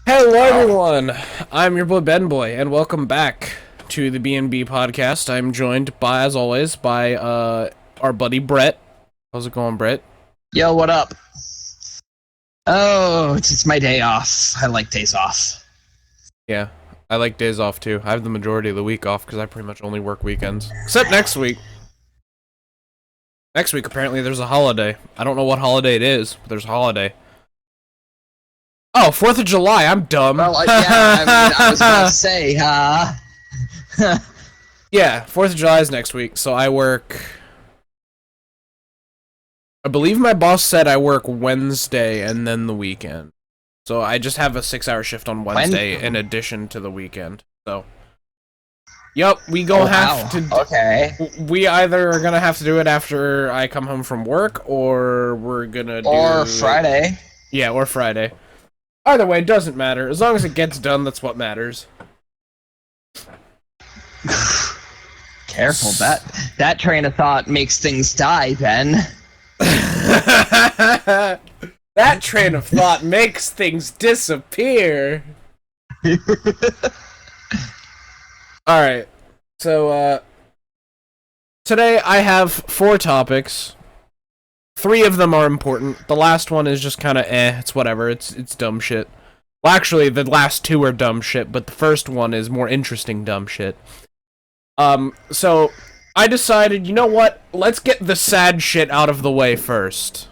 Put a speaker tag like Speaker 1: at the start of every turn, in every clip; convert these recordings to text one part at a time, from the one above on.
Speaker 1: Hello, everyone. I'm your boy Ben Boy, and welcome back to the BnB podcast. I'm joined by, as always, by our buddy Brett. How's it going, Brett?
Speaker 2: Yo, what up? Oh, it's my day off. I like days off.
Speaker 1: Yeah, I like days off too. I have the majority of the week off because I pretty much only work weekends, except next week. Next week, apparently, there's a holiday. I don't know what holiday it is, but there's a holiday. Oh, 4th of July. I'm dumb.
Speaker 2: Well, I was about to say,
Speaker 1: Yeah, 4th of July is next week, so I work. I believe my boss said I work Wednesday and then the weekend. So I just have a 6-hour shift on Wednesday in addition to the weekend. So, yep, we gonna have to.
Speaker 2: Okay.
Speaker 1: We either are gonna have to do it after I come home from work, or we're gonna do.
Speaker 2: Or Friday.
Speaker 1: Yeah, or Friday. Either way, it doesn't matter. As long as it gets done, that's what matters.
Speaker 2: Careful, that train of thought makes things die, Ben.
Speaker 1: That train of thought makes things disappear. Alright, so, today I have 4 topics. 3 of them are important. The last one is just kinda it's whatever, it's dumb shit. Well, actually, the last 2 are dumb shit, but the first one is more interesting dumb shit. So, I decided, you know what? Let's get the sad shit out of the way first.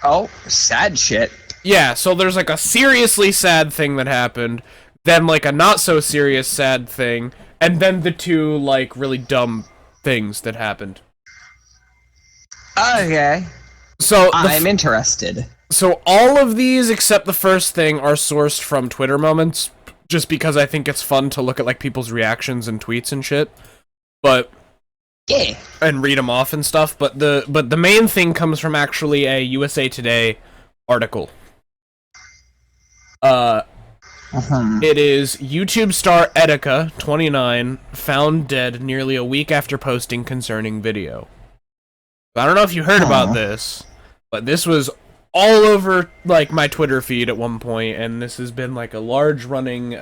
Speaker 2: Oh, sad shit.
Speaker 1: Yeah, so there's like a seriously sad thing that happened, then like a not so serious sad thing, and then the 2 like really dumb things that happened.
Speaker 2: Okay.
Speaker 1: So
Speaker 2: I'm interested.
Speaker 1: So all of these except the first thing are sourced from Twitter moments, just because I think it's fun to look at like people's reactions and tweets and shit. But
Speaker 2: yeah,
Speaker 1: and read them off and stuff, but the main thing comes from actually a USA Today article. It is YouTube star Etika, 29, found dead nearly a week after posting concerning video. I don't know if you heard about this, but this was all over like my Twitter feed at one point, and this has been like a large running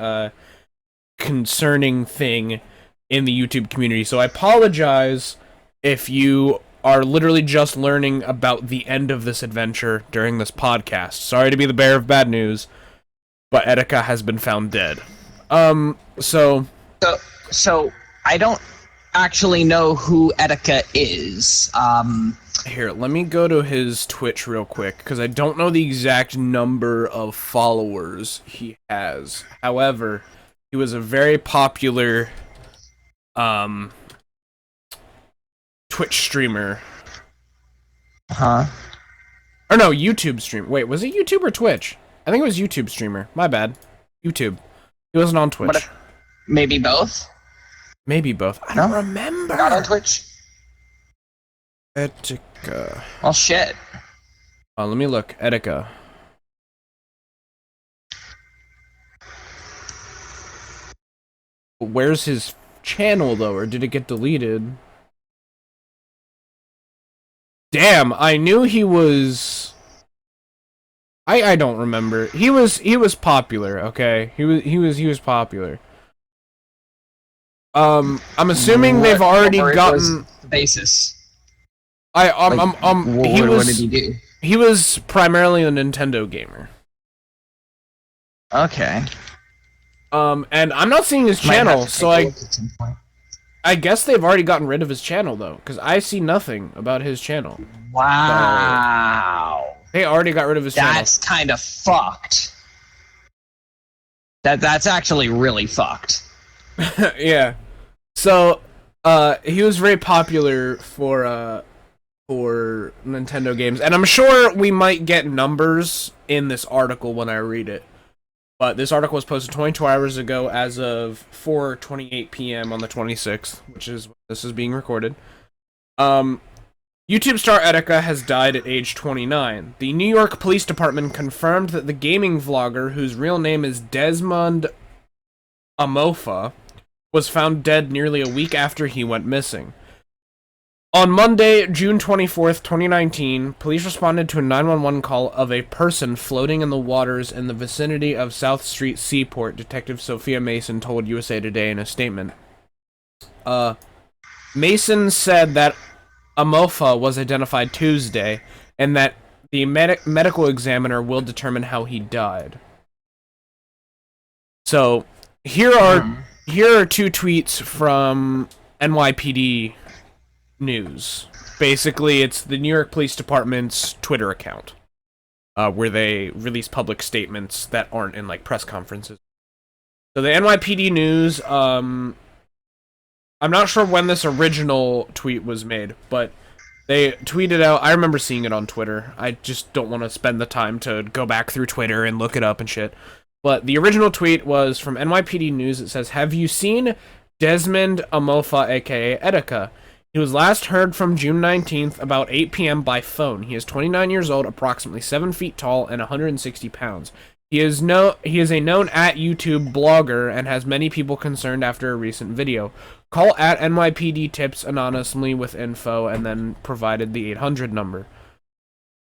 Speaker 1: concerning thing in the YouTube community. So I apologize if you are literally just learning about the end of this adventure during this podcast. Sorry to be the bearer of bad news, but Etika has been found dead. So
Speaker 2: I don't actually know who Etika is.
Speaker 1: Here, let me go to his Twitch real quick, because I don't know the exact number of followers he has. However, he was a very popular Twitch streamer.
Speaker 2: Huh?
Speaker 1: Or no, YouTube streamer. Wait, was it YouTube or Twitch? I think it was YouTube streamer. My bad. YouTube. He wasn't on Twitch.
Speaker 2: Maybe both?
Speaker 1: Maybe both. I don't remember.
Speaker 2: Not on Twitch?
Speaker 1: Etika.
Speaker 2: Well, shit.
Speaker 1: Let me look. Etika. Where's his channel, though? Or did it get deleted? Damn, I knew he was... I don't remember. He was popular, okay? He was popular. I'm assuming they've already gotten
Speaker 2: the basis.
Speaker 1: What
Speaker 2: did he do?
Speaker 1: He was primarily a Nintendo gamer.
Speaker 2: Okay.
Speaker 1: And I'm not seeing his channel, so I guess they've already gotten rid of his channel though, because I see nothing about his channel.
Speaker 2: Wow.
Speaker 1: They already got rid of his channel.
Speaker 2: That's kind of fucked. That's actually really fucked.
Speaker 1: Yeah. So, he was very popular for Nintendo games, and I'm sure we might get numbers in this article when I read it. But this article was posted 22 hours ago as of 4:28 p.m. on the 26th, which is when this is being recorded. YouTube star Etika has died at age 29. The New York Police Department confirmed that the gaming vlogger, whose real name is Desmond Amofa, was found dead nearly a week after he went missing. On Monday, June 24th, 2019, police responded to a 911 call of a person floating in the waters in the vicinity of South Street Seaport, Detective Sophia Mason told USA Today in a statement. Mason said that a mofa was identified Tuesday, and that the medical examiner will determine how he died. So, here are two tweets from NYPD News. Basically, it's the New York Police Department's Twitter account, where they release public statements that aren't in, like, press conferences. So the NYPD News, I'm not sure when this original tweet was made, but they tweeted out, I remember seeing it on Twitter, I just don't want to spend the time to go back through Twitter and look it up and shit, but the original tweet was from NYPD News. It says, "Have you seen Desmond Amofa, aka Etika? He was last heard from June 19th, about 8 p.m. by phone. He is 29 years old, approximately 7 feet tall, and 160 pounds. He is a known at YouTube blogger and has many people concerned after a recent video. Call at NYPD Tips anonymously with info," and then provided the 800 number.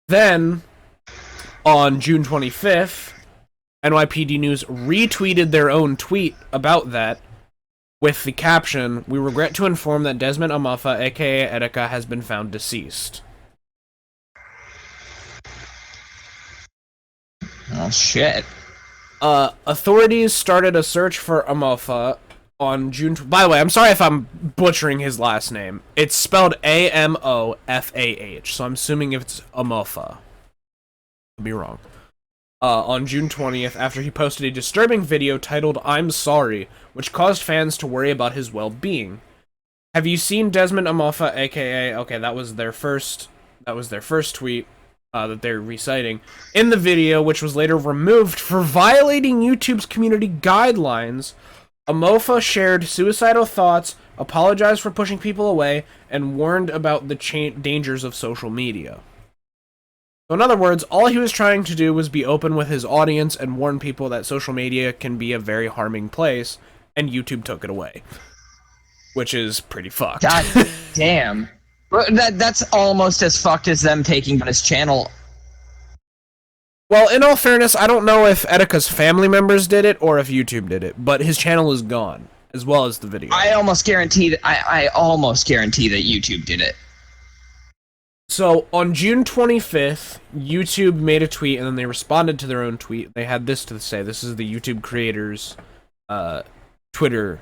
Speaker 1: Then, on June 25th, NYPD News retweeted their own tweet about that with the caption, "We regret to inform that Desmond Amofa, aka Etika, has been found deceased."
Speaker 2: Oh, shit.
Speaker 1: Authorities started a search for Amofa on June... By the way, I'm sorry if I'm butchering his last name. It's spelled A-M-O-F-A-H, so I'm assuming if it's Amofa. Could be wrong. On June 20th, after he posted a disturbing video titled "I'm Sorry," which caused fans to worry about his well-being. "Have you seen Desmond Amofa, aka..." Okay, that was their first tweet that they're reciting. "In the video, which was later removed for violating YouTube's community guidelines, Amofa shared suicidal thoughts, apologized for pushing people away, and warned about the dangers of social media." So in other words, all he was trying to do was be open with his audience and warn people that social media can be a very harming place, and YouTube took it away. Which is pretty fucked.
Speaker 2: God damn. That's almost as fucked as them taking down his channel.
Speaker 1: Well, in all fairness, I don't know if Etika's family members did it or if YouTube did it, but his channel is gone, as well as the video.
Speaker 2: I almost guarantee that YouTube did it.
Speaker 1: So, on June 25th, YouTube made a tweet, and then they responded to their own tweet. They had this to say. This is the YouTube creators' Twitter.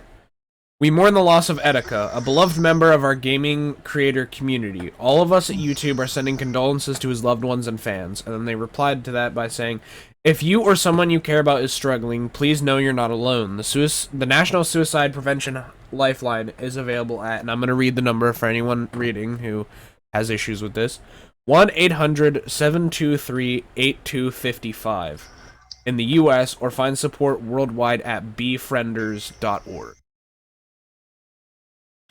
Speaker 1: "We mourn the loss of Etika, a beloved member of our gaming creator community. All of us at YouTube are sending condolences to his loved ones and fans." And then they replied to that by saying, "If you or someone you care about is struggling, please know you're not alone. The National Suicide Prevention Lifeline is available at," and I'm going to read the number for anyone reading who has issues with this, 1-800-723-8255 in the US, or find support worldwide at befrienders.org.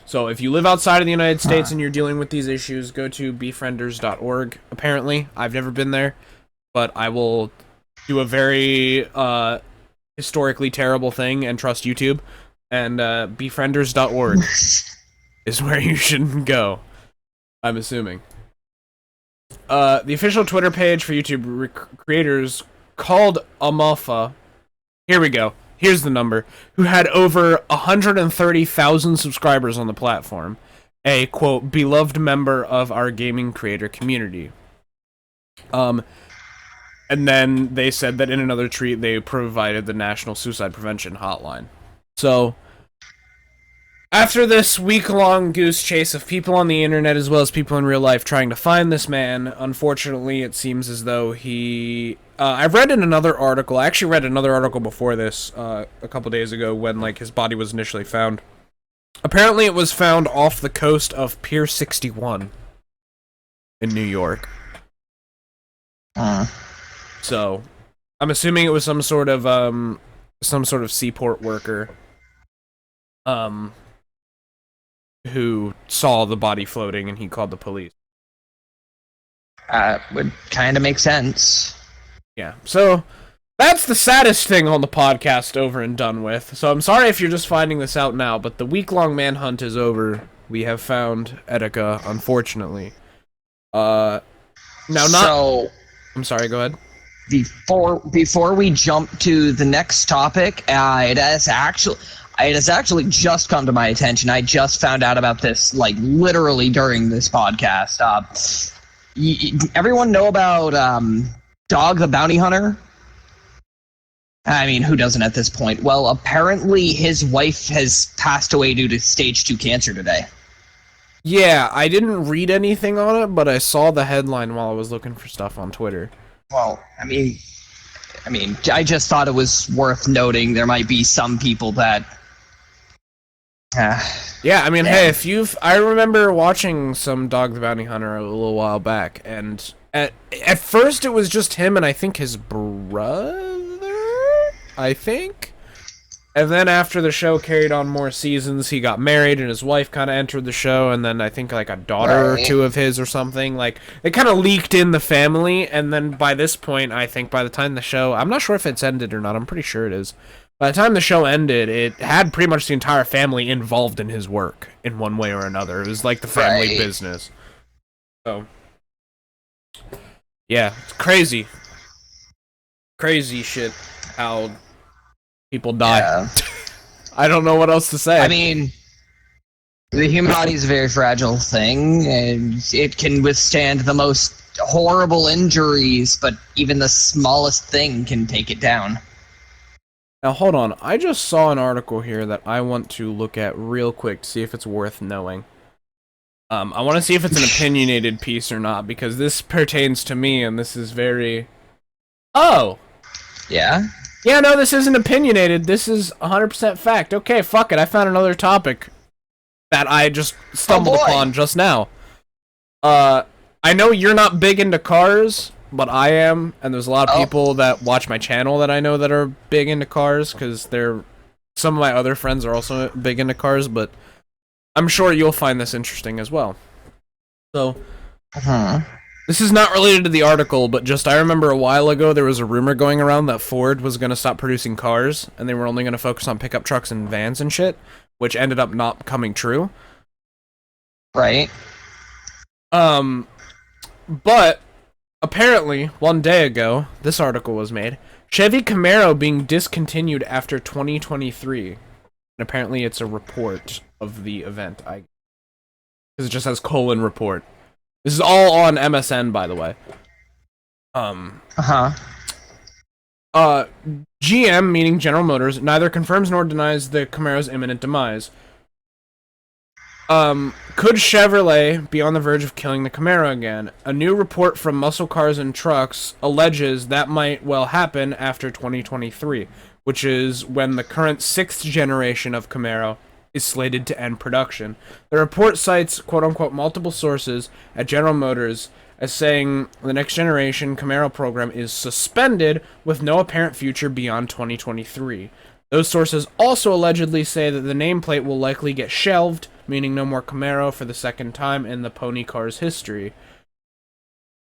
Speaker 1: So if you live outside of the United States and you're dealing with these issues, go to befrienders.org. Apparently, I've never been there, but I will do a very historically terrible thing and trust YouTube, and befrienders.org is where you should go, I'm assuming. The official Twitter page for YouTube creators called Amofa, here we go, here's the number, who had over 130,000 subscribers on the platform, a, quote, beloved member of our gaming creator community. And then they said that in another tweet they provided the National Suicide Prevention Hotline. So, after this week-long goose chase of people on the internet as well as people in real life trying to find this man, unfortunately it seems as though he... I've read in another article, I actually read another article before this, a couple days ago, when, like, his body was initially found. Apparently it was found off the coast of Pier 61 in New York. So, I'm assuming it was some sort of seaport worker, who saw the body floating and he called the police.
Speaker 2: Would kind of make sense.
Speaker 1: Yeah, so that's the saddest thing on the podcast over and done with. So I'm sorry if you're just finding this out now, but the week-long manhunt is over we have found Etika, unfortunately. Now, not.
Speaker 2: So,
Speaker 1: I'm sorry. Go ahead.
Speaker 2: before we jump to the next topic, it has actually just come to my attention. I just found out about this, like, literally during this podcast. Everyone know about Dog the Bounty Hunter? I mean, who doesn't at this point? Well, apparently his wife has passed away due to stage 2 cancer today.
Speaker 1: Yeah, I didn't read anything on it, but I saw the headline while I was looking for stuff on Twitter.
Speaker 2: Well, I mean, I just thought it was worth noting. There might be some people that.
Speaker 1: Yeah, I mean, hey, I remember watching some Dog the Bounty Hunter a little while back, and at first it was just him and I think his brother, and then after the show carried on more seasons, he got married and his wife kind of entered the show, and then I think like a daughter or two of his or something. Like, it kind of leaked in the family, and then by this point, I think by the time the show, I'm not sure if it's ended or not, I'm pretty sure it is. By the time the show ended, it had pretty much the entire family involved in his work in one way or another. It was like the family business. So, yeah, it's crazy. Crazy shit how people die.
Speaker 2: Yeah.
Speaker 1: I don't know what else to say.
Speaker 2: I mean, the human body is a very fragile thing, and it can withstand the most horrible injuries, but even the smallest thing can take it down.
Speaker 1: Now, hold on. I just saw an article here that I want to look at real quick to see if it's worth knowing. I want to see if it's an opinionated piece or not, because this pertains to me, and this is very... Oh!
Speaker 2: Yeah?
Speaker 1: Yeah, no, this isn't opinionated. This is 100% fact. Okay, fuck it. I found another topic that I just stumbled upon just now. I know you're not big into cars, but I am, and there's a lot of people that watch my channel that I know that are big into cars, because some of my other friends are also big into cars, but I'm sure you'll find this interesting as well. So, this is not related to the article, but just I remember a while ago there was a rumor going around that Ford was going to stop producing cars, and they were only going to focus on pickup trucks and vans and shit, which ended up not coming true.
Speaker 2: Right.
Speaker 1: But apparently, one day ago, this article was made. Chevy Camaro being discontinued after 2023. And apparently it's a report of the event. Because it just says : report. This is all on MSN, by the way. GM, meaning General Motors, neither confirms nor denies the Camaro's imminent demise. Could Chevrolet be on the verge of killing the Camaro again? A new report from Muscle Cars and Trucks alleges that might well happen after 2023, which is when the current 6th generation of Camaro is slated to end production. The report cites quote-unquote multiple sources at General Motors as saying the next generation Camaro program is suspended with no apparent future beyond 2023. Those sources also allegedly say that the nameplate will likely get shelved, meaning no more Camaro for the second time in the pony car's history.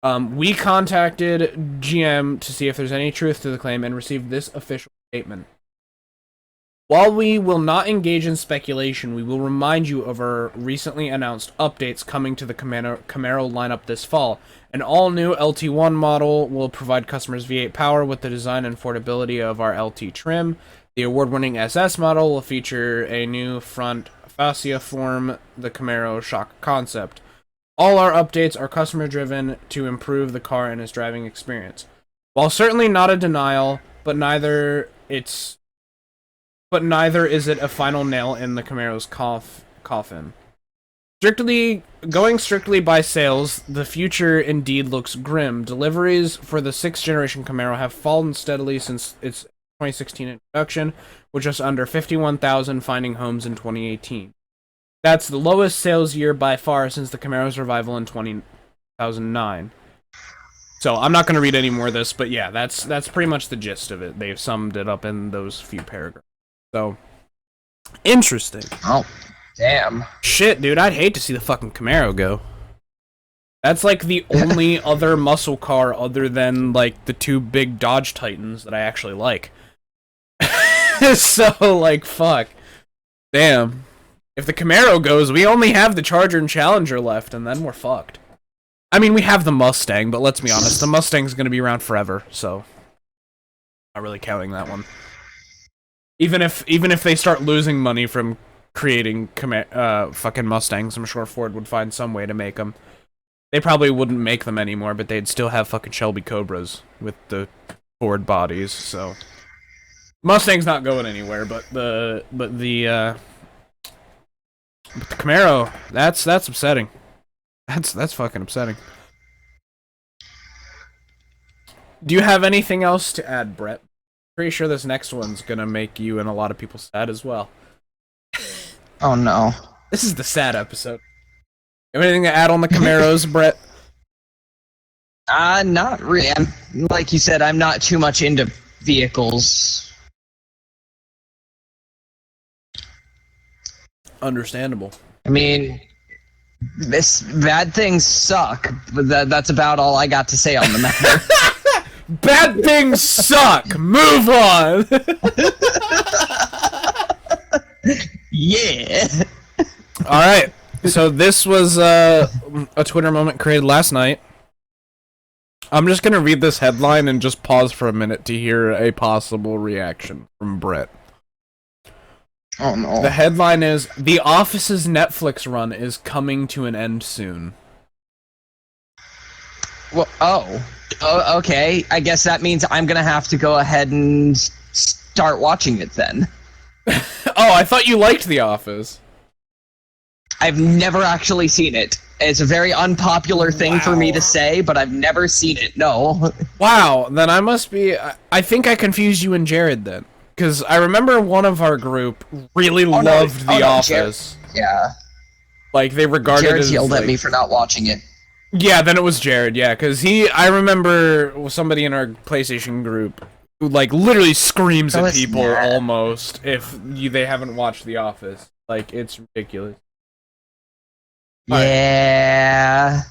Speaker 1: We contacted GM to see if there's any truth to the claim and received this official statement. While we will not engage in speculation, we will remind you of our recently announced updates coming to the Camaro lineup this fall. An all-new LT1 model will provide customers V8 power with the design and affordability of our LT trim. The award-winning SS model will feature a new front fascia form, the Camaro shock concept. All our updates are customer-driven to improve the car and its driving experience. While certainly not a denial, but neither is it a final nail in the Camaro's coffin. Going strictly by sales, the future indeed looks grim. Deliveries for the 6th generation Camaro have fallen steadily since its 2016 introduction, with just under 51,000 finding homes in 2018. That's the lowest sales year by far since the Camaro's revival in 2009. So I'm not going to read any more of this, but yeah, that's pretty much the gist of it. They've summed it up in those few paragraphs. So, interesting.
Speaker 2: Oh, damn.
Speaker 1: Shit, dude, I'd hate to see the fucking Camaro go. That's like the only other muscle car other than like the 2 big Dodge Titans that I actually like. So, like, fuck. Damn. If the Camaro goes, we only have the Charger and Challenger left, and then we're fucked. I mean, we have the Mustang, but let's be honest, the Mustang's gonna be around forever, so not really counting that one. Even if they start losing money from creating fucking Mustangs, I'm sure Ford would find some way to make them. They probably wouldn't make them anymore, but they'd still have fucking Shelby Cobras with the Ford bodies. So Mustang's not going anywhere, but the Camaro, that's upsetting. That's fucking upsetting. Do you have anything else to add, Brett? Pretty sure this next one's gonna make you and a lot of people sad as well.
Speaker 2: Oh no.
Speaker 1: This is the sad episode. You have anything to add on the Camaros, Brett?
Speaker 2: Not really. Like you said, I'm not too much into vehicles.
Speaker 1: Understandable.
Speaker 2: I mean, bad things suck, but that's about all I got to say on the matter.
Speaker 1: Bad things suck! Move on!
Speaker 2: Yeah!
Speaker 1: Alright, so this was a Twitter moment created last night. I'm just gonna read this headline and just pause for a minute to hear a possible reaction from Brett.
Speaker 2: Oh no.
Speaker 1: The headline is, The Office's Netflix run is coming to an end soon.
Speaker 2: Well, okay. I guess that means I'm gonna have to go ahead and start watching it then.
Speaker 1: Oh, I thought you liked The Office.
Speaker 2: I've never actually seen it. It's a very unpopular thing for me to say, but I've never seen it, no.
Speaker 1: Wow, then I must be... I think I confused you and Jared then. Because I remember one of our group really loved The Office.
Speaker 2: Yeah.
Speaker 1: Like, they regarded
Speaker 2: Jared
Speaker 1: it as,
Speaker 2: yelled
Speaker 1: like...
Speaker 2: at me for not watching it.
Speaker 1: Yeah, then it was Jared, yeah, because I remember somebody in our PlayStation group who, like, literally screams at people, almost, if they haven't watched The Office. Like, it's ridiculous.
Speaker 2: Yeah.
Speaker 1: Right.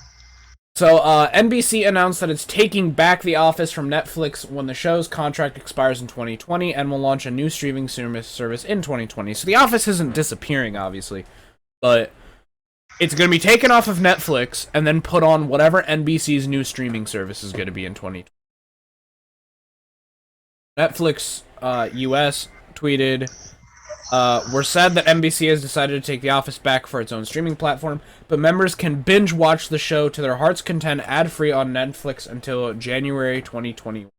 Speaker 1: So, NBC announced that it's taking back The Office from Netflix when the show's contract expires in 2020 and will launch a new streaming service in 2020. So The Office isn't disappearing, obviously, but it's going to be taken off of Netflix and then put on whatever NBC's new streaming service is going to be in 2020. Netflix US tweeted, we're sad that NBC has decided to take The Office back for its own streaming platform, but members can binge watch the show to their heart's content ad-free on Netflix until January 2021.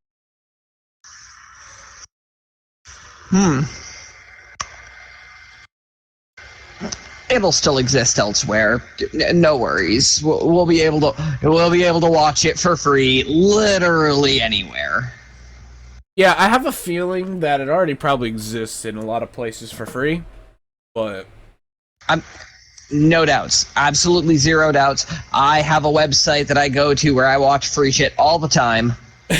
Speaker 2: It'll still exist elsewhere. No worries. We'll be able to watch it for free literally anywhere.
Speaker 1: Yeah, I have a feeling that it already probably exists in a lot of places for free, but...
Speaker 2: No doubts. Absolutely zero doubts. I have a website that I go to where I watch free shit all the time. For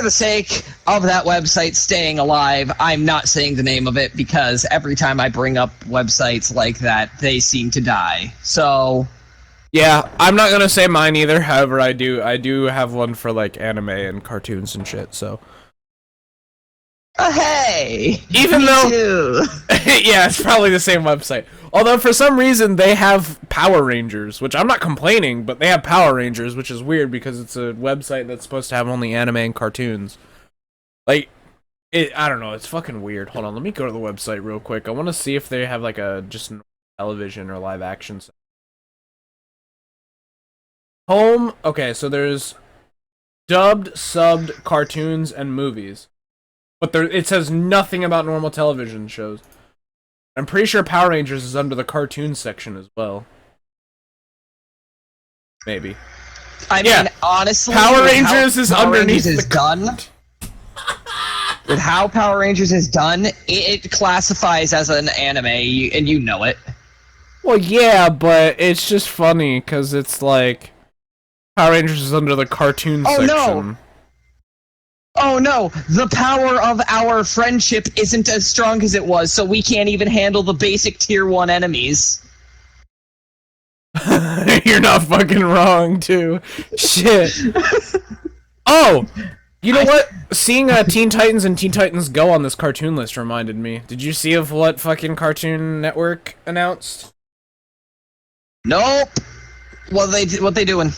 Speaker 2: the sake of that website staying alive, I'm not saying the name of it because every time I bring up websites like that, they seem to die. So...
Speaker 1: Yeah, I'm not gonna say mine either. However, I do have one for like anime and cartoons and shit. So,
Speaker 2: hey,
Speaker 1: even though, yeah, it's probably the same website. Although for some reason they have Power Rangers, which I'm not complaining, but they have Power Rangers, which is weird because it's a website that's supposed to have only anime and cartoons. Like, I don't know. It's fucking weird. Hold on, let me go to the website real quick. I want to see if they have like a just television or live action. Home, okay, so there's dubbed, subbed, cartoons, and movies. But it says nothing about normal television shows. I'm pretty sure Power Rangers is under the cartoon section as well. Maybe.
Speaker 2: I mean, honestly...
Speaker 1: Power Rangers is underneath the...
Speaker 2: done. With how Power Rangers is done, it classifies as an anime, and you know it.
Speaker 1: Well, yeah, but it's just funny, because it's like... Power Rangers is under the cartoon section.
Speaker 2: No. Oh no! The power of our friendship isn't as strong as it was, so we can't even handle the basic tier 1 enemies.
Speaker 1: You're not fucking wrong, too. Shit. Oh! You know what? Seeing Teen Titans and Teen Titans Go on this cartoon list reminded me. Did you see of what fucking Cartoon Network announced?
Speaker 2: Nope. What they doing?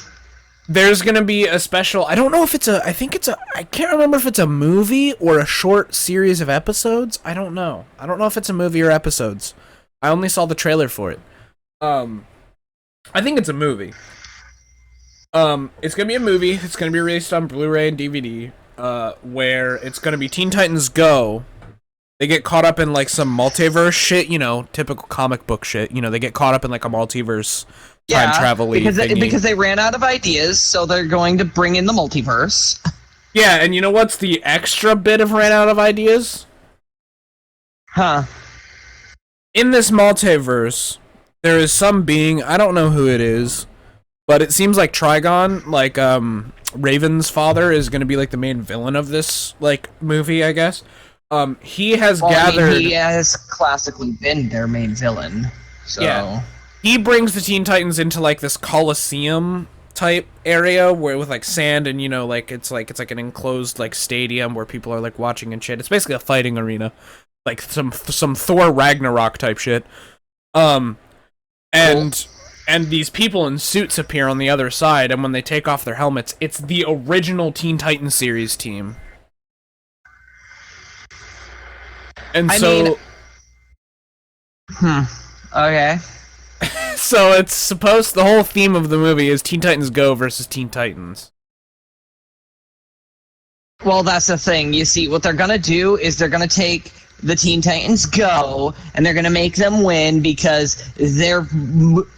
Speaker 1: There's gonna be a special. I don't know if it's a. I think it's a. I can't remember if it's a movie or a short series of episodes. I don't know. I don't know if it's a movie or episodes. I only saw the trailer for it. I think it's a movie. It's gonna be a movie. It's gonna be released on Blu-ray and DVD. Where it's gonna be Teen Titans Go. They get caught up in like some multiverse shit, you know, typical comic book shit. You know, they get caught up in like a multiverse time travel
Speaker 2: because they ran out of ideas, so they're going to bring in the multiverse.
Speaker 1: Yeah, and you know what's the extra bit of ran out of ideas?
Speaker 2: Huh.
Speaker 1: In this multiverse, there is some being, I don't know who it is, but it seems like Trigon, like Raven's father, is going to be like the main villain of this like movie, I guess. He has gathered. I mean,
Speaker 2: he has classically been their main villain. So
Speaker 1: yeah. He brings the Teen Titans into like this Coliseum type area where with like sand and you know like it's like an enclosed like stadium where people are like watching and shit. It's basically a fighting arena, like some Thor Ragnarok type shit. And these people in suits appear on the other side, and when they take off their helmets, it's the original Teen Titans series team. And
Speaker 2: okay.
Speaker 1: So it's supposed, the whole theme of the movie is Teen Titans Go versus Teen Titans.
Speaker 2: Well, that's the thing. You see, what they're gonna do is they're gonna take the Teen Titans Go, and they're gonna make them win because they're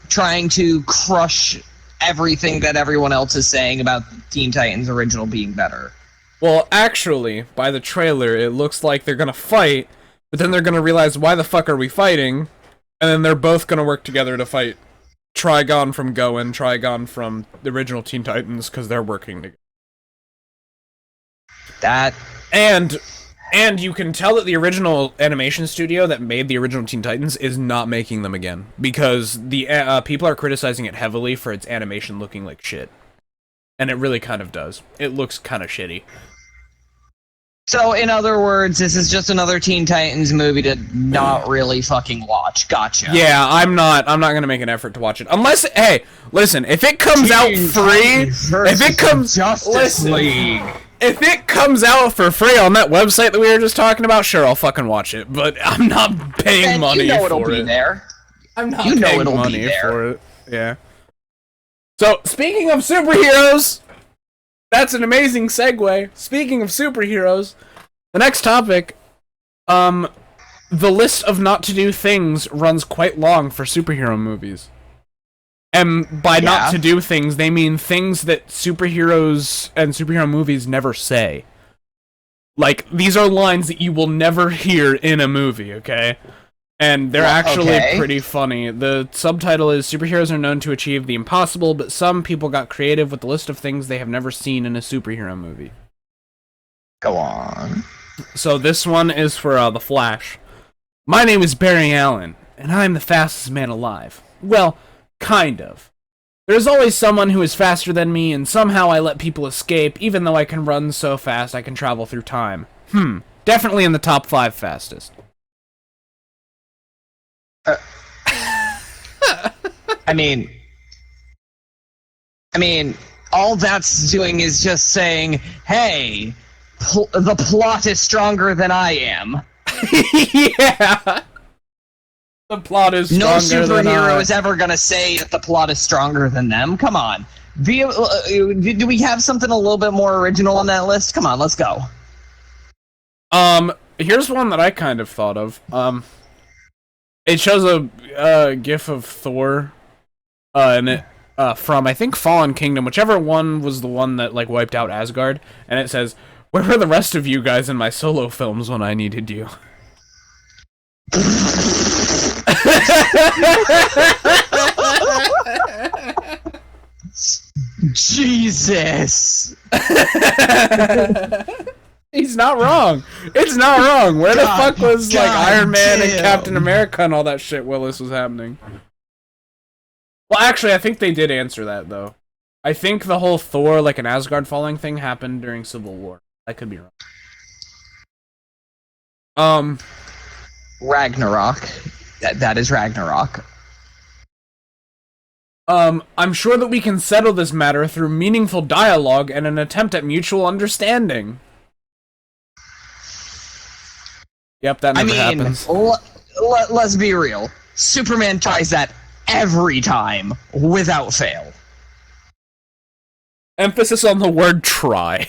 Speaker 2: trying to crush everything that everyone else is saying about Teen Titans Original being better.
Speaker 1: Well, actually, by the trailer, it looks like they're gonna fight, but then they're gonna realize, why the fuck are we fighting? And then they're both gonna work together to fight Trigon from Go and Trigon from the original Teen Titans, because they're working together. And you can tell that the original animation studio that made the original Teen Titans is not making them again, because the people are criticizing it heavily for its animation looking like shit. And it really kind of does. It looks kind of shitty.
Speaker 2: So, in other words, this is just another Teen Titans movie to not really fucking watch. Gotcha.
Speaker 1: Yeah, I'm not gonna make an effort to watch it. Unless, hey, listen, if it comes out free, if it comes, if it comes out for free on that website that we were just talking about, sure, I'll fucking watch it. But I'm not paying money for it.
Speaker 2: It'll be there.
Speaker 1: I'm not paying money for it. Yeah. So, speaking of superheroes, that's an amazing segue. Speaking of superheroes, the next topic, the list of not to do things runs quite long for superhero movies. And by not to do things, they mean things that superheroes and superhero movies never say. Like, these are lines that you will never hear in a movie, okay? And they're actually pretty funny. The subtitle is, Superheroes are known to achieve the impossible, but some people got creative with the list of things they have never seen in a superhero movie.
Speaker 2: Go on.
Speaker 1: So this one is for The Flash. My name is Barry Allen, and I'm the fastest man alive. Well, kind of. There's always someone who is faster than me, and somehow I let people escape, even though I can run so fast I can travel through time. Definitely in the top 5 fastest.
Speaker 2: I mean, all that's doing is just saying, hey, the plot is stronger than I am.
Speaker 1: Yeah. The plot is stronger than I.
Speaker 2: No superhero is ever gonna say that the plot is stronger than them. Come on. Do we have something a little bit more original on that list? Come on, let's go.
Speaker 1: Here's one that I kind of thought of. It shows a gif of Thor, and it from I think Fallen Kingdom, whichever one was the one that like wiped out Asgard, and it says, "Where were the rest of you guys in my solo films when I needed you?"
Speaker 2: Jesus.
Speaker 1: He's not wrong. It's not wrong. Where the fuck was like Iron Man and Captain America and all that shit while this was happening? Well, actually, I think they did answer that though. I think the whole Thor like an Asgard falling thing happened during Civil War. I could be wrong.
Speaker 2: Ragnarok. That is Ragnarok.
Speaker 1: I'm sure that we can settle this matter through meaningful dialogue and an attempt at mutual understanding. Yep, that never happens.
Speaker 2: Let's be real. Superman tries that every time, without fail.
Speaker 1: Emphasis on the word try.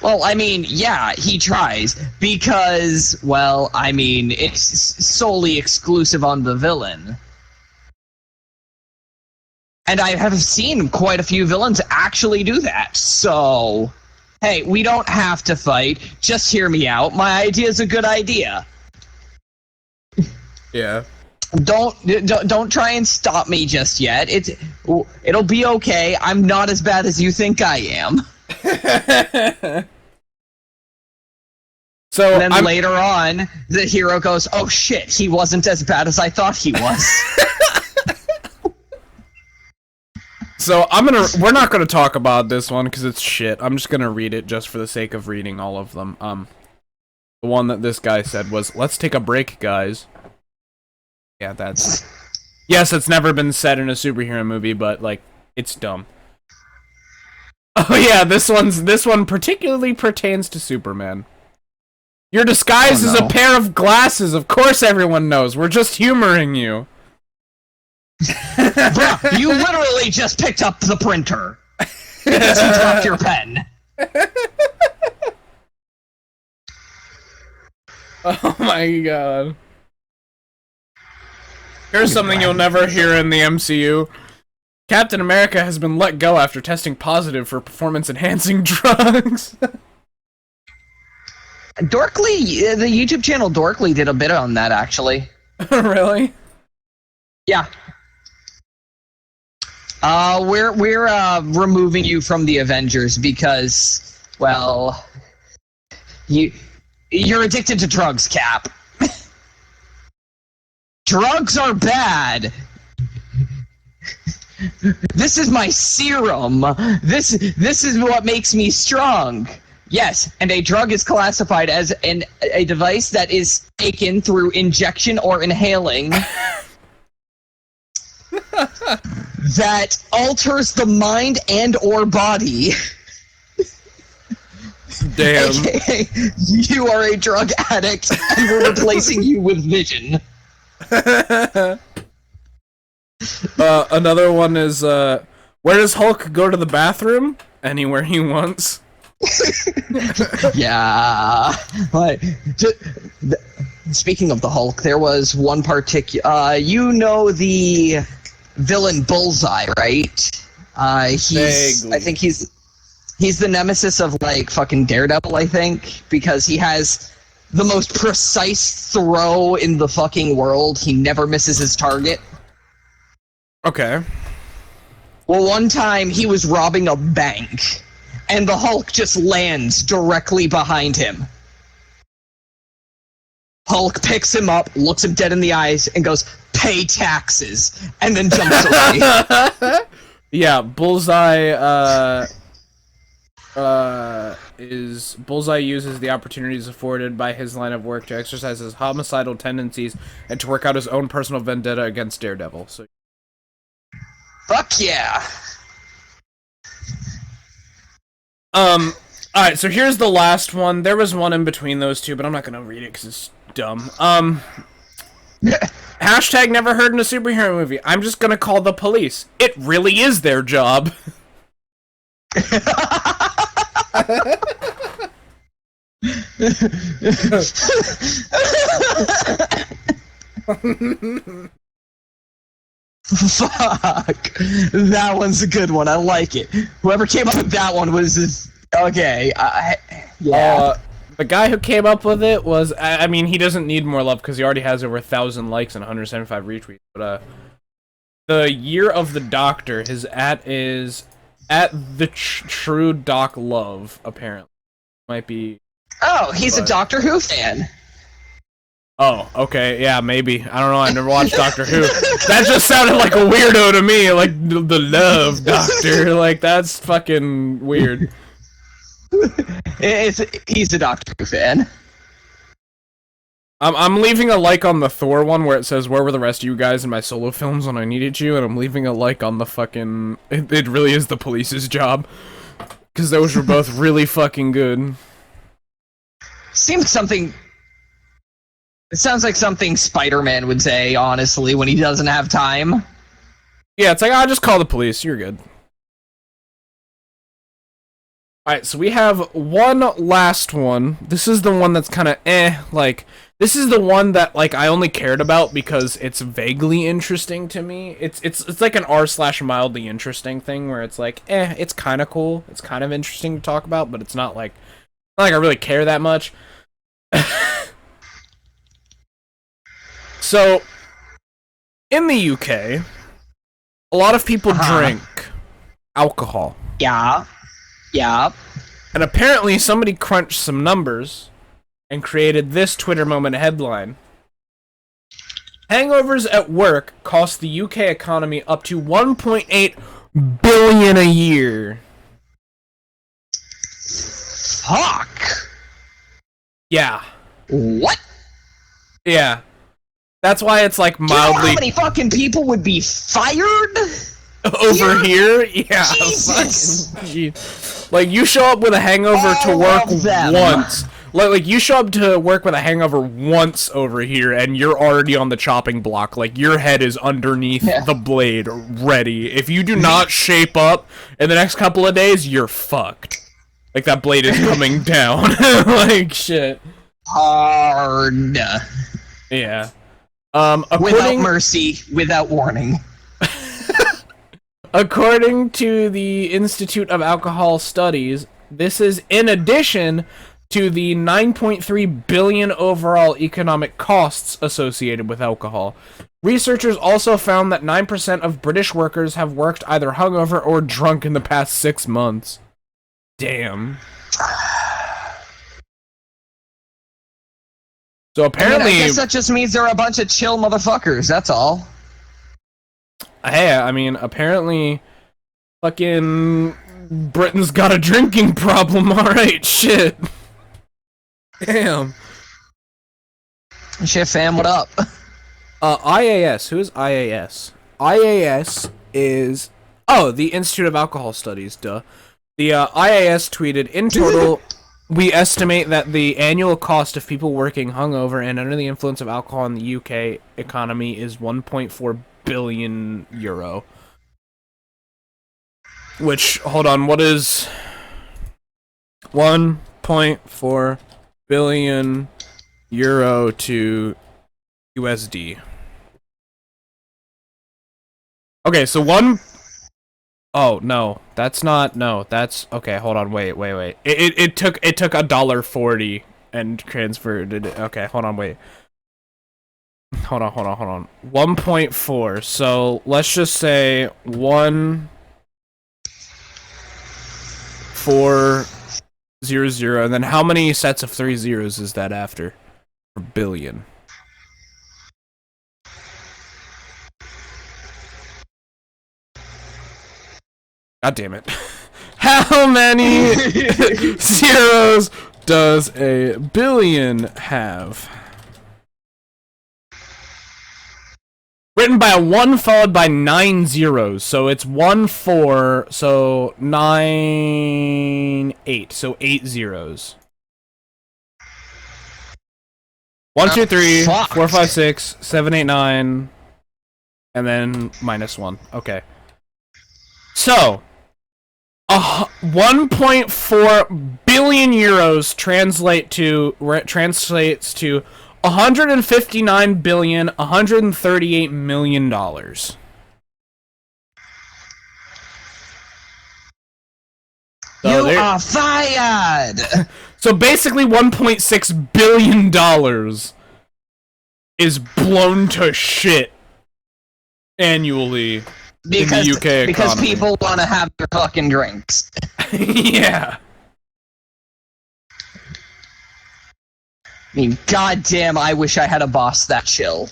Speaker 2: Well, I mean, yeah, he tries, because, well, I mean, it's solely exclusive on the villain. And I have seen quite a few villains actually do that, so... Hey, we don't have to fight, just hear me out, my idea's a good idea.
Speaker 1: Yeah.
Speaker 2: Don't try and stop me just yet, it'll be okay, I'm not as bad as you think I am.
Speaker 1: So
Speaker 2: and then later on, the hero goes, oh shit, he wasn't as bad as I thought he was.
Speaker 1: So we're not gonna talk about this one because it's shit. I'm just gonna read it just for the sake of reading all of them. The one that this guy said was, "Let's take a break, guys." Yeah, that's... Yes, it's never been said in a superhero movie, but, like, it's dumb. Oh yeah, this one particularly pertains to Superman. Your disguise is a pair of glasses, of course everyone knows. We're just humoring you.
Speaker 2: Bruh, you literally just picked up the printer. Because you dropped your pen.
Speaker 1: Oh my god. Here's something you'll never hear in the MCU. Captain America has been let go after testing positive for performance-enhancing drugs.
Speaker 2: Dorkly, the YouTube channel Dorkly did a bit on that, actually.
Speaker 1: Really?
Speaker 2: Yeah. We're removing you from the Avengers because, well, you're addicted to drugs, Cap. Drugs are bad. This is my serum. This is what makes me strong. Yes, and a drug is classified as a device that is taken through injection or inhaling that alters the mind and or body.
Speaker 1: Damn.
Speaker 2: AKA, you are a drug addict and we're replacing you with vision.
Speaker 1: Another one is, where does Hulk go to the bathroom? Anywhere he wants.
Speaker 2: Yeah. Speaking of the Hulk, there was one particular... you know the villain Bullseye, right? I think he's the nemesis of, like, fucking Daredevil, I think, because he has the most precise throw in the fucking world. He never misses his target.
Speaker 1: Okay.
Speaker 2: Well, one time he was robbing a bank, and the Hulk just lands directly behind him. Hulk picks him up, looks him dead in the eyes, and goes, "Pay taxes," and then jumps away.
Speaker 1: Yeah, Bullseye, Bullseye uses the opportunities afforded by his line of work to exercise his homicidal tendencies and to work out his own personal vendetta against Daredevil. So,
Speaker 2: fuck yeah.
Speaker 1: Alright, so here's the last one. There was one in between those two, but I'm not gonna read it because it's dumb. Hashtag never heard in a superhero movie. I'm just gonna call the police. It really is their job.
Speaker 2: Fuck. That one's a good one. I like it. Whoever came up with that one was just... Okay. Yeah.
Speaker 1: The guy who came up with it was... I mean, he doesn't need more love because he already has over 1,000 likes and 175 retweets. But, the Year of the Doctor, his @ is @the True Doc Love, apparently. Might be...
Speaker 2: Oh, he's a Doctor Who fan.
Speaker 1: Oh, okay, yeah, maybe. I don't know, I never watched Doctor Who. That just sounded like a weirdo to me, like, the Love Doctor, like, that's fucking weird.
Speaker 2: He's a Doctor Who fan.
Speaker 1: I'm leaving a like on the Thor one where it says, "Where were the rest of you guys in my solo films when I needed you?" And I'm leaving a like on the fucking. It really is the police's job, because those were both really fucking good.
Speaker 2: Seems something. It sounds like something Spider-Man would say, honestly, when he doesn't have time.
Speaker 1: Yeah, it's like, I'll just call the police. You're good. Alright, so we have one last one. This is the one that's kind of like, this is the one that, like, I only cared about because it's vaguely interesting to me. It's like an r/mildly interesting thing where it's like, it's kind of cool. It's kind of interesting to talk about, but it's not like I really care that much. So, in the UK, a lot of people drink alcohol.
Speaker 2: Yeah. Yeah.
Speaker 1: And apparently somebody crunched some numbers and created this Twitter moment headline. Hangovers at work cost the UK economy up to 1.8 billion a year.
Speaker 2: Fuck.
Speaker 1: Yeah.
Speaker 2: What?
Speaker 1: Yeah. That's why it's like mildly.
Speaker 2: Do you know how many fucking people would be fired?
Speaker 1: Over here? Yeah.
Speaker 2: Jesus.
Speaker 1: Like, you show up with a hangover to work once. Like, you show up to work with a hangover once over here, and you're already on the chopping block. Like, your head is underneath the blade, ready. If you do not shape up in the next couple of days, you're fucked. Like, that blade is coming down. Like, shit.
Speaker 2: Hard.
Speaker 1: Yeah.
Speaker 2: Without mercy, without warning.
Speaker 1: According to the Institute of Alcohol Studies, this is in addition to the 9.3 billion overall economic costs associated with alcohol. Researchers also found that 9% of British workers have worked either hungover or drunk in the past 6 months. Damn. So apparently,
Speaker 2: I guess that just means they're a bunch of chill motherfuckers, that's all.
Speaker 1: Hey, I mean, apparently, fucking Britain's got a drinking problem, alright, shit. Damn.
Speaker 2: Shit, fam, what up?
Speaker 1: IAS. Who is IAS? IAS is... Oh, the Institute of Alcohol Studies, duh. The IAS tweeted, in total, we estimate that the annual cost of people working hungover and under the influence of alcohol in the UK economy is 1.4 billion euro. Which, hold on, what is 1.4 billion euro to USD? Okay, so oh no, that's not. No, that's okay. Hold on, wait. It took $1.40 and transferred it. Okay, hold on, wait. Hold on. 1.4. So let's just say 1,400, and then how many sets of 3 zeros is that after? For billion. God damn it. How many zeros does a billion have? Written by a 1 followed by 9 zeros. So it's 1, 4, so 9, 8. So 8 zeros. 1, 2, 3, 4, 5, 6, 7, 8, 9. And then minus 1. Okay. So, 1.4 billion euros translates to 159,138,000,000 dollars.
Speaker 2: So you are fired.
Speaker 1: So basically, 1.6 billion dollars is blown to shit annually.
Speaker 2: Because,
Speaker 1: in the UK economy.
Speaker 2: Because people want to have their fucking drinks.
Speaker 1: Yeah.
Speaker 2: I mean, goddamn, I wish I had a boss that chill.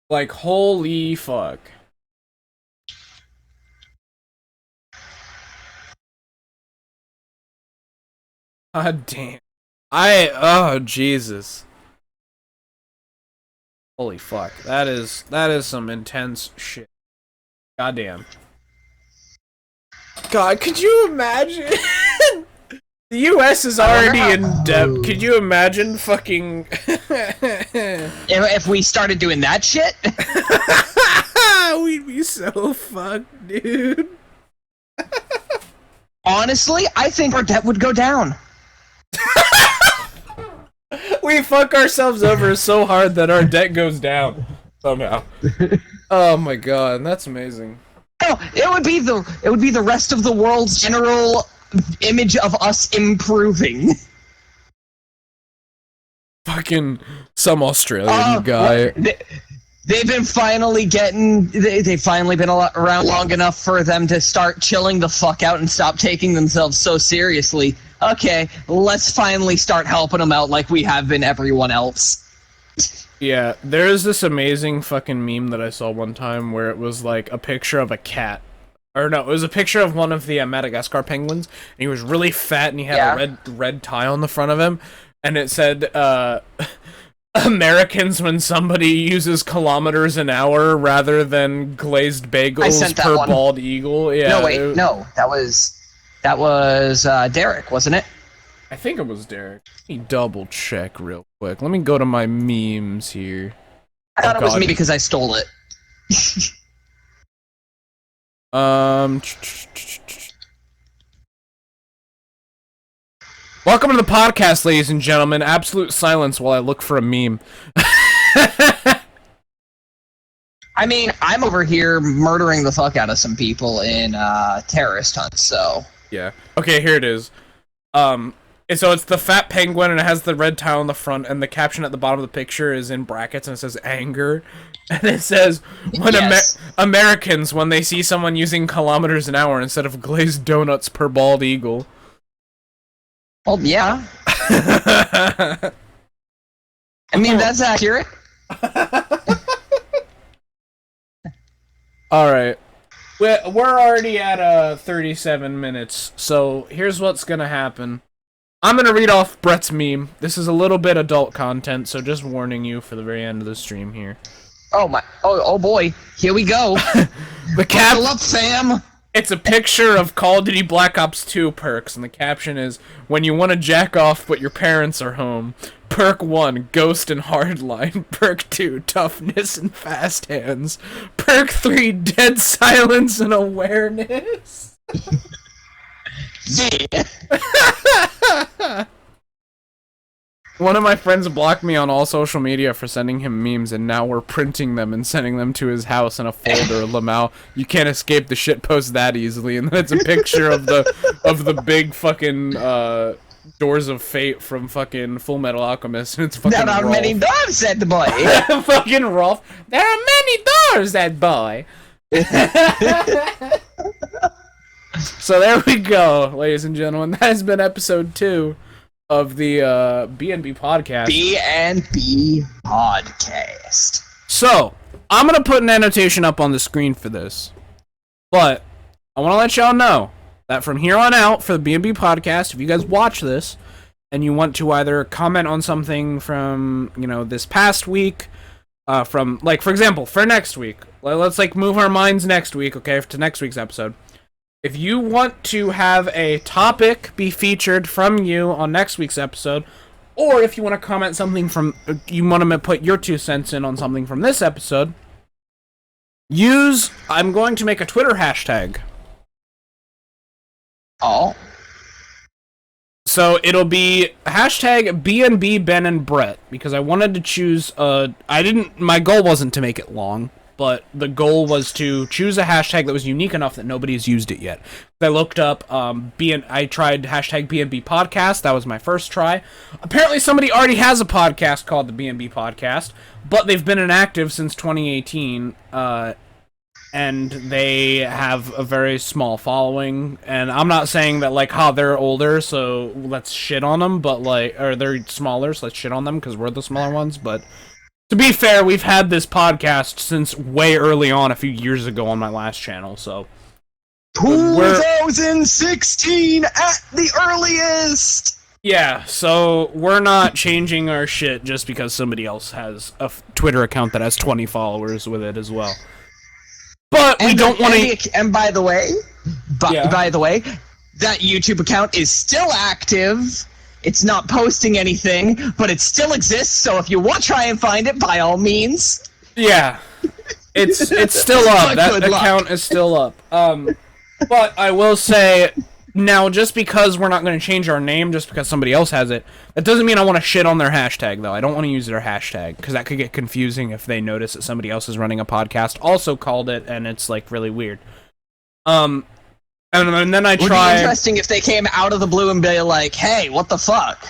Speaker 1: Like, holy fuck. God damn. Oh, Jesus. Holy fuck. That is some intense shit. Goddamn. God, could you imagine? The U.S. is already in debt. Could you imagine fucking...
Speaker 2: If we started doing that shit?
Speaker 1: We'd be so fucked, dude.
Speaker 2: Honestly, I think our debt would go down.
Speaker 1: We fuck ourselves over so hard that our debt goes down somehow. Oh my god, that's amazing.
Speaker 2: No, it would be the rest of the world's general image of us improving.
Speaker 1: Fucking some Australian guy.
Speaker 2: They've been finally getting. They've finally been around long enough for them to start chilling the fuck out and stop taking themselves so seriously. Okay, let's finally start helping them out like we have been everyone else.
Speaker 1: Yeah, there's this amazing fucking meme that I saw one time where it was like a picture of a cat. Or no, it was a picture of one of the Madagascar penguins, and he was really fat and he had a red tie on the front of him, and it said, Americans when somebody uses kilometers an hour rather than glazed bagels per bald eagle. Yeah.
Speaker 2: No, wait, no, that was Derek, wasn't it?
Speaker 1: I think it was Derek. Let me double check real quick. Let me go to my memes here.
Speaker 2: I thought it was me because I stole it.
Speaker 1: Welcome to the podcast, ladies and gentlemen. Absolute silence while I look for a meme.
Speaker 2: I mean, I'm over here murdering the fuck out of some people in terrorist hunts, so...
Speaker 1: Yeah. Okay, here it is. So it's the fat penguin, and it has the red tile on the front, and the caption at the bottom of the picture is in brackets, and it says anger. And it says, when Americans, when they see someone using kilometers an hour instead of glazed donuts per bald eagle.
Speaker 2: Well, yeah. I mean, that's accurate.
Speaker 1: Alright. We're already at 37 minutes, so here's what's gonna happen. I'm gonna read off Brett's meme. This is a little bit adult content, so just warning you for the very end of the stream here.
Speaker 2: Oh my! Oh boy! Here we go. Buckle up, fam.
Speaker 1: It's a picture of Call of Duty Black Ops 2 perks, and the caption is, when you want to jack off but your parents are home. Perk 1, Ghost and Hardline. Perk 2, Toughness and Fast Hands. Perk 3, Dead Silence and Awareness.
Speaker 2: Yeah.
Speaker 1: One of my friends blocked me on all social media for sending him memes, and now we're printing them and sending them to his house in a folder. Lamau, you can't escape the shitpost that easily. And then it's a picture of the big fucking Doors of Fate from fucking Full Metal Alchemist, and it's fucking
Speaker 2: There are many doors, said the boy.
Speaker 1: Fucking Rolf. There are many doors, that boy. So there we go, ladies and gentlemen. That has been episode 2 of the BnB podcast.
Speaker 2: BnB podcast.
Speaker 1: So, I'm going to put an annotation up on the screen for this. But, I want to let y'all know that from here on out, for the BnB podcast, if you guys watch this, and you want to either comment on something from, you know, this past week, from, like, for example, for next week, let's, like, move our minds next week, okay, to next week's episode. If you want to have a topic be featured from you on next week's episode, or if you want to comment something from, you want to put your 2 cents in on something from this episode, I'm going to make a Twitter hashtag.
Speaker 2: Oh.
Speaker 1: So it'll be hashtag BnB Ben and Brett, because I wanted to choose, my goal wasn't to make it long. But the goal was to choose a hashtag that was unique enough that nobody's used it yet. I looked up, I tried hashtag BnB podcast. That was my first try. Apparently somebody already has a podcast called the BnB podcast, but they've been inactive since 2018, and they have a very small following. And I'm not saying that, like, they're older, so let's shit on them, but, like, or they're smaller, so let's shit on them because we're the smaller ones, but... To be fair, we've had this podcast since way early on, a few years ago on my last channel, so...
Speaker 2: 2016 at the earliest!
Speaker 1: Yeah, so we're not changing our shit just because somebody else has a Twitter account that has 20 followers with it as well. But we don't want to.
Speaker 2: And by the way,
Speaker 1: Yeah.
Speaker 2: by the way, that YouTube account is still active. It's not posting anything, but it still exists. So if you want to try and find it, by all means.
Speaker 1: Yeah, it's still up. That account is still up. But I will say now, just because we're not going to change our name, just because somebody else has it, that doesn't mean I want to shit on their hashtag. Though I don't want to use their hashtag because that could get confusing if they notice that somebody else is running a podcast also called it, and it's like really weird. And then I try. Would be
Speaker 2: interesting if they came out of the blue and be like, "Hey, what the fuck?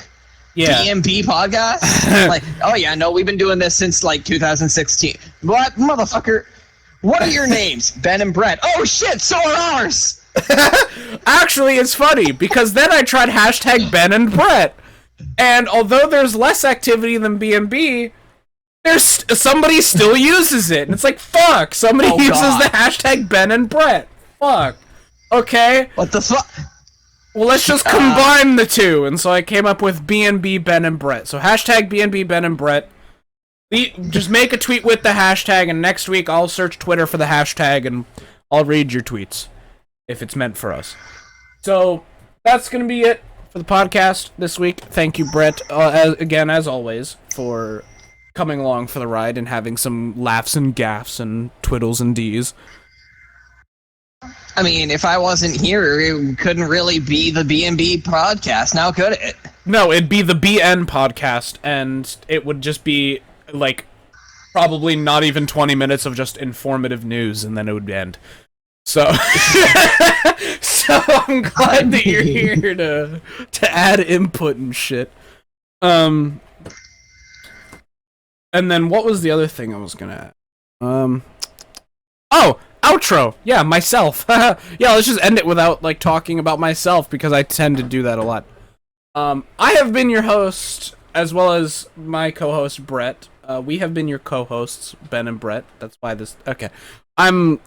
Speaker 1: Yeah.
Speaker 2: BnB podcast? Like, oh yeah, no, we've been doing this since like 2016. What, motherfucker? What are your names? Ben and Brett. Oh shit, so are ours."
Speaker 1: Actually, it's funny because then I tried hashtag Ben and Brett, and although there's less activity than BnB, there's somebody still uses it, and it's like fuck. Somebody uses the hashtag Ben and Brett. Fuck. Okay.
Speaker 2: What the fuck?
Speaker 1: Well, let's just combine the two, and so I came up with BnB Ben and Brett. So hashtag BnB Ben and Brett. Just make a tweet with the hashtag, and next week I'll search Twitter for the hashtag, and I'll read your tweets if it's meant for us. So that's gonna be it for the podcast this week. Thank you, Brett, as always, for coming along for the ride and having some laughs and gaffs and twiddles and D's.
Speaker 2: I mean, if I wasn't here, it couldn't really be the BnB podcast, now could it?
Speaker 1: No, it'd be the BN podcast, and it would just be, like, probably not even 20 minutes of just informative news, and then it would end. So, so I'm glad that you're here to add input and shit. And then what was the other thing I was gonna add? Oh! Outro! Yeah, myself. Yeah, let's just end it without, like, talking about myself, because I tend to do that a lot. I have been your host, as well as my co-host, Brett. We have been your co-hosts, Ben and Brett. That's why this... Okay.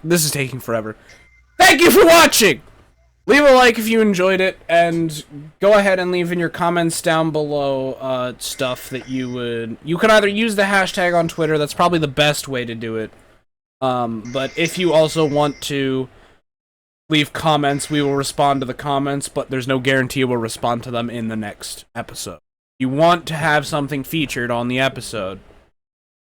Speaker 1: This is taking forever. Thank you for watching! Leave a like if you enjoyed it, and go ahead and leave in your comments down below, stuff that you would... You can either use the hashtag on Twitter, that's probably the best way to do it. But if you also want to leave comments, we will respond to the comments, but there's no guarantee we'll respond to them in the next episode. If you want to have something featured on the episode,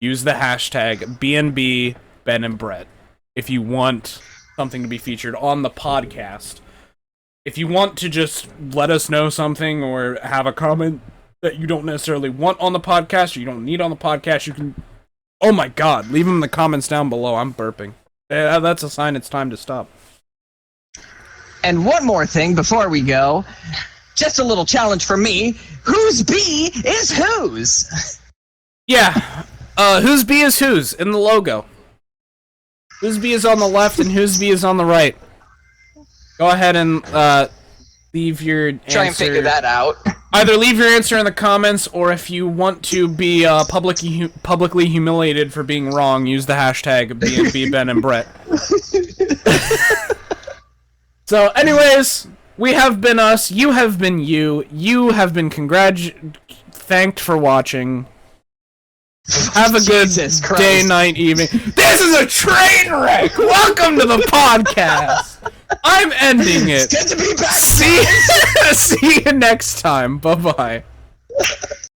Speaker 1: use the hashtag BnB Ben and Brett. If you want something to be featured on the podcast. If you want to just let us know something or have a comment that you don't necessarily want on the podcast or you don't need on the podcast, you can... Oh my god, leave them in the comments down below. I'm burping. Yeah, that's a sign it's time to stop.
Speaker 2: And one more thing before we go. Just a little challenge for me. Whose B is whose?
Speaker 1: Yeah. Whose B is whose in the logo. Whose B is on the left and whose B is on the right. Go ahead and leave your answer.
Speaker 2: Try and figure that out.
Speaker 1: Either leave your answer in the comments, or if you want to be publicly humiliated for being wrong, use the hashtag BnB Ben and Brett. So, anyways, we have been us. You have been you. You have been thanked for watching. Have a good day, night, evening. This is a train wreck! Welcome to the podcast! I'm ending it.
Speaker 2: It's good to be back.
Speaker 1: See you next time. Bye-bye.